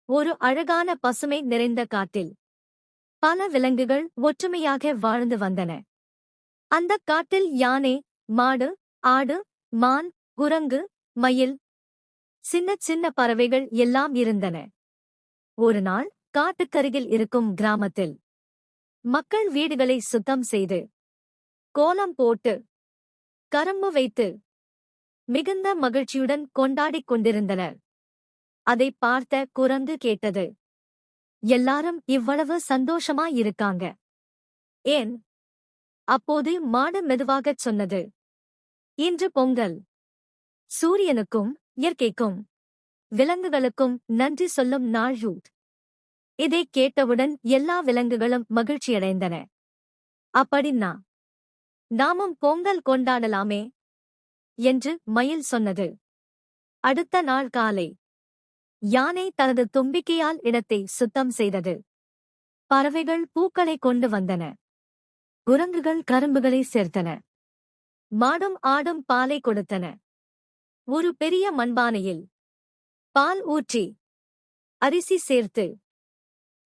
ஒரு அழகான பசுமை நிறைந்த காட்டில் பல விலங்குகள் ஒற்றுமையாக வாழ்ந்து வந்தன. அந்தக் காட்டில் யானை, மாடு, ஆடு, மான், குரங்கு, மயில், சின்னச் சின்ன பறவைகள் எல்லாம் இருந்தன. ஒரு நாள் காட்டுக்கருகில் இருக்கும் கிராமத்தில் மக்கள் வீடுகளை சுத்தம் செய்து, கோலம் போட்டு, கரும்பு வைத்து, மிகுந்த மகிழ்ச்சியுடன் கொண்டாடிக் கொண்டிருந்தனர். அதைப் பார்த்த குரங்கு கேட்டது, எல்லாரும் இவ்வளவு சந்தோஷமாயிருக்காங்க ஏன்? அப்போது மாடு மெதுவாகச் சொன்னது, இன்று பொங்கல். சூரியனுக்கும் இயற்கைக்கும் விலங்குகளுக்கும் நன்றி சொல்லும் நாள். இதைக் கேட்டவுடன் எல்லா விலங்குகளும் மகிழ்ச்சியடைந்தன. அப்படின்னா நாமும் பொங்கல் கொண்டாடலாமே என்று மயில் சொன்னது. அடுத்த நாள் காலை யானை தனது தும்பிக்கையால் இடத்தை சுத்தம் செய்தது. பறவைகள் பூக்களை கொண்டு வந்தன. குரங்குகள் கரும்புகளை சேர்த்தன. மாடும் ஆடும் பாலை கொடுத்தன. ஒரு பெரிய மண்பானையில் பால் ஊற்றி அரிசி சேர்த்து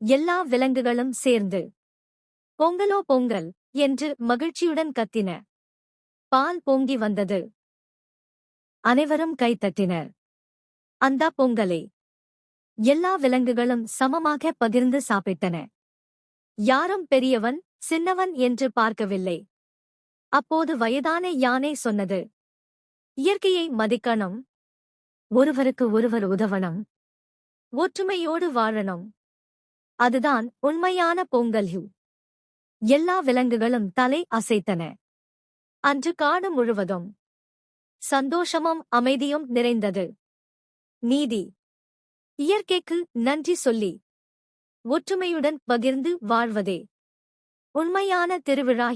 எல்லா விலங்குகளும் சேர்ந்து பொங்கலோ பொங்கல் என்று மகிழ்ச்சியுடன் கத்தின. பால் பொங்கி வந்தது. அனைவரும் கைத்தட்டினர். அந்த பொங்கலை எல்லா விலங்குகளும் சமமாக பகிர்ந்து சாப்பிட்டன. யாரும் பெரியவன் சின்னவன் என்று பார்க்கவில்லை. அப்போது வயதான யானை சொன்னது, இயற்கையை மதிக்கணும், ஒருவருக்கு ஒருவர் உதவணும், ஒற்றுமையோடு வாழணும். அதுதான் உண்மையான பொங்கல். எல்லா விலங்குகளும் தலை அசைத்தன. அன்று காடு முழுவதும் சந்தோஷமும் அமைதியும் நிறைந்தது. நீதி: இயற்கைக்கு நன்றி சொல்லி ஒற்றுமையுடன் பகிர்ந்து வாழ்வதே உண்மையான திருவிழா.